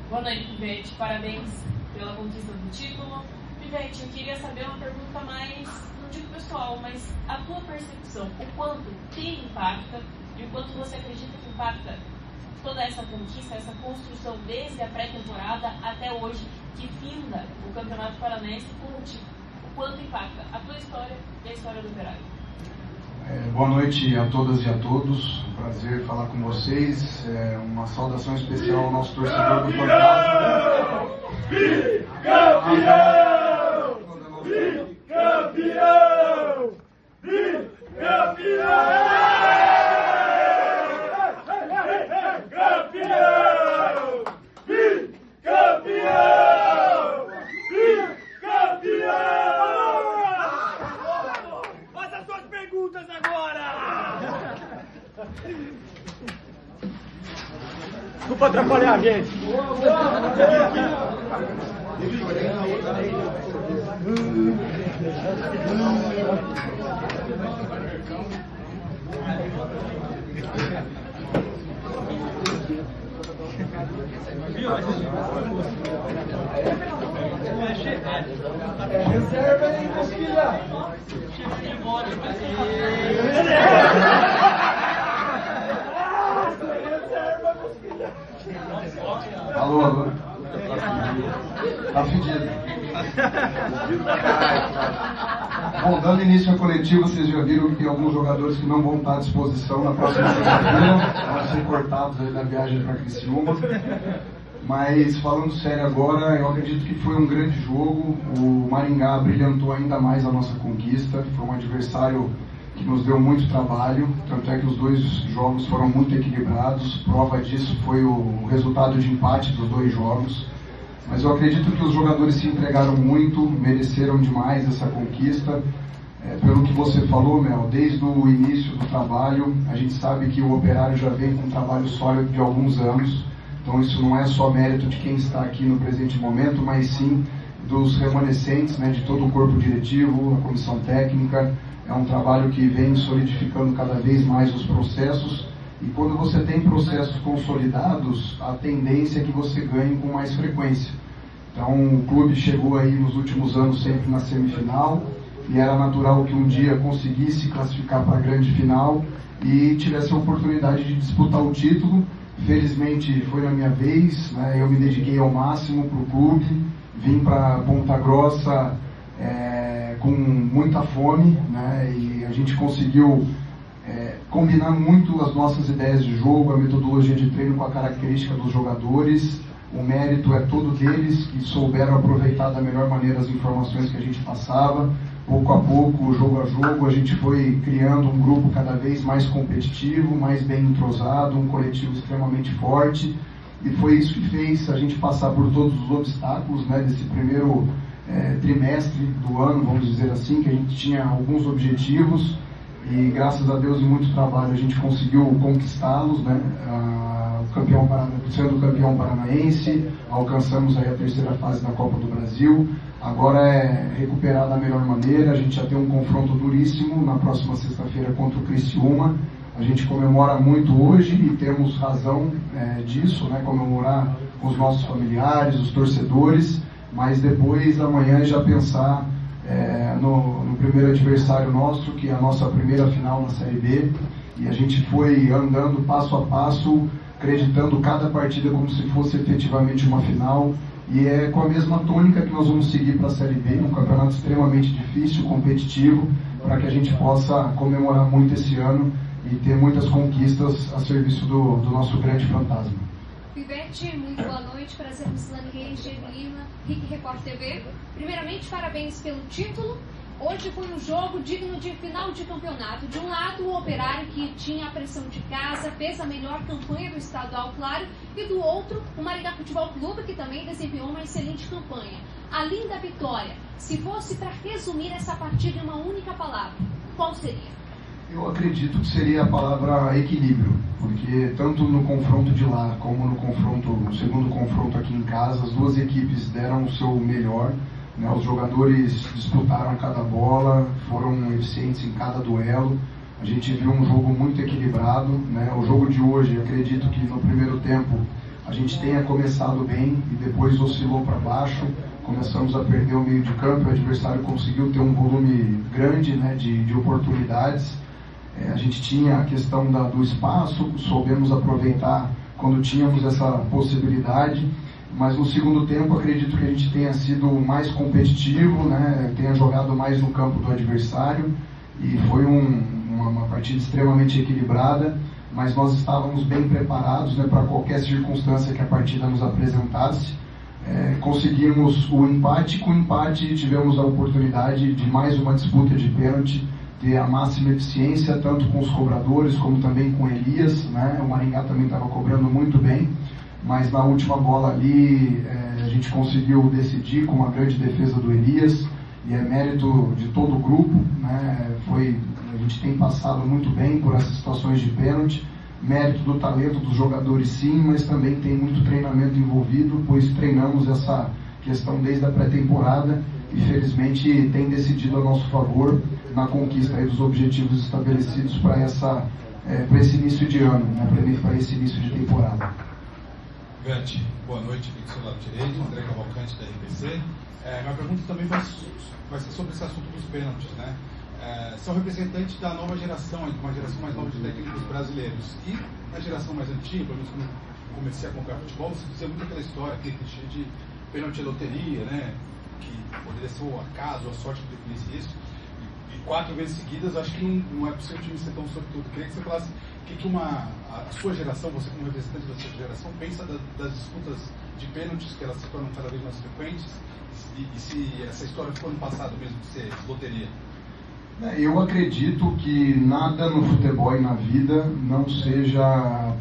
Boa noite, Pivete. Parabéns pela conquista do título. Pivete, eu queria saber uma pergunta mais, não digo pessoal, mas a tua percepção, o quanto te impacta e o quanto você acredita que impacta toda essa conquista, essa construção desde a pré-temporada até hoje, que finda o Campeonato Paranaense com o título. O quanto impacta a tua história e a história do Operário. Boa noite a todas e a todos, um prazer falar com vocês, uma saudação especial ao nosso torcedor do Fantasma. Bicampeão! Bicampeão! Bicampeão! Campeão! Bicampeão! Bicampeão! Faça as suas perguntas agora! Desculpa atrapalhar a gente. Reserva aí, Cosquilha. Alô, alô. Tá fedido. Bom, dando início à coletiva, vocês já viram que tem alguns jogadores que não vão estar à disposição na próxima sexta-feira, vão ser cortados aí da viagem para Criciúma. Mas falando sério agora, eu acredito que foi um grande jogo. O Maringá brilhantou ainda mais a nossa conquista. Foi um adversário que nos deu muito trabalho, tanto é que os dois jogos foram muito equilibrados. Prova disso foi o resultado de empate dos dois jogos. Mas eu acredito que os jogadores se entregaram muito, mereceram demais essa conquista. Pelo que você falou, Mel, desde o início do trabalho, a gente sabe que o Operário já vem com um trabalho sólido de alguns anos. Então isso não é só mérito de quem está aqui no presente momento, mas sim dos remanescentes, né, de todo o corpo diretivo, a comissão técnica. É um trabalho que vem solidificando cada vez mais os processos. E quando você tem processos consolidados, a tendência é que você ganhe com mais frequência. Então o clube chegou aí nos últimos anos sempre na semifinal, e era natural que um dia conseguisse classificar para a grande final e tivesse a oportunidade de disputar o título. Felizmente foi na minha vez, né? Eu me dediquei ao máximo para o clube, vim para Ponta Grossa com muita fome, né? E a gente conseguiu combinar muito as nossas ideias de jogo, a metodologia de treino com a característica dos jogadores. O mérito é todo deles, que souberam aproveitar da melhor maneira as informações que a gente passava. Pouco a pouco, jogo a jogo, a gente foi criando um grupo cada vez mais competitivo, mais bem entrosado, um coletivo extremamente forte. E foi isso que fez a gente passar por todos os obstáculos, né, desse primeiro trimestre do ano, vamos dizer assim, que a gente tinha alguns objetivos. E graças a Deus e muito trabalho a gente conseguiu conquistá-los, né? Sendo campeão paranaense, alcançamos aí a terceira fase da Copa do Brasil. Agora é recuperar da melhor maneira. A gente já tem um confronto duríssimo na próxima sexta-feira contra o Criciúma. A gente comemora muito hoje e temos razão disso, né? Comemorar com os nossos familiares, os torcedores, mas depois amanhã já pensar no primeiro adversário nosso, que é a nossa primeira final na Série B, e a gente foi andando passo a passo, acreditando cada partida como se fosse efetivamente uma final, e é com a mesma tônica que nós vamos seguir para a Série B, um campeonato extremamente difícil, competitivo, para que a gente possa comemorar muito esse ano e ter muitas conquistas a serviço do nosso grande fantasma. Pivete, muito boa noite, prazer com Silane Reis, Diego Lima, RIC Record TV. Primeiramente, parabéns pelo título. Hoje foi um jogo digno de final de campeonato. De um lado, o Operário, que tinha a pressão de casa, fez a melhor campanha do estadual, claro, e do outro, o Maringá Futebol Clube, que também desempenhou uma excelente campanha. Além da vitória, se fosse para resumir essa partida em uma única palavra, qual seria? Eu acredito que seria a palavra equilíbrio, porque tanto no confronto de lá como no segundo confronto aqui em casa, as duas equipes deram o seu melhor, né? Os jogadores disputaram cada bola, foram eficientes em cada duelo. A gente viu um jogo muito equilibrado, né? O jogo de hoje, acredito que no primeiro tempo a gente tenha começado bem e depois oscilou para baixo. Começamos a perder o meio de campo, o adversário conseguiu ter um volume grande, né, de oportunidades. A gente tinha a questão do espaço, soubemos aproveitar quando tínhamos essa possibilidade, mas no segundo tempo acredito que a gente tenha sido mais competitivo, né, tenha jogado mais no campo do adversário e foi uma partida extremamente equilibrada, mas nós estávamos bem preparados, né, para qualquer circunstância que a partida nos apresentasse. Conseguimos o empate, com o empate tivemos a oportunidade de mais uma disputa de pênalti, ter a máxima eficiência, tanto com os cobradores como também com Elias, né? O Maringá também estava cobrando muito bem, mas na última bola ali a gente conseguiu decidir com uma grande defesa do Elias, e é mérito de todo o grupo, né? A gente tem passado muito bem por essas situações de pênalti, mérito do talento dos jogadores sim, mas também tem muito treinamento envolvido, pois treinamos essa questão desde a pré-temporada e felizmente tem decidido a nosso favor na conquista aí dos objetivos estabelecidos para esse início de ano, né, para esse início de temporada. Gante, boa noite, aqui do seu lado direito, André Cavalcante da RPC. Minha pergunta também vai ser sobre esse assunto dos pênaltis, né? São representantes da nova geração, uma geração mais nova de técnicos brasileiros. E na geração mais antiga, pelo menos quando comecei a acompanhar futebol, você dizia muito aquela história, aquele clichê de pênalti loteria, né? Que poderia ser o acaso, a sorte que definisse isso. E 4 vezes seguidas, acho que não é possível o time ser tão sortudo. Queria que você falasse o que a sua geração, você como representante da sua geração, pensa das disputas de pênaltis, que elas se tornam cada vez mais frequentes, e se essa história ficou no passado mesmo de ser loteria. Eu acredito que nada no futebol e na vida não seja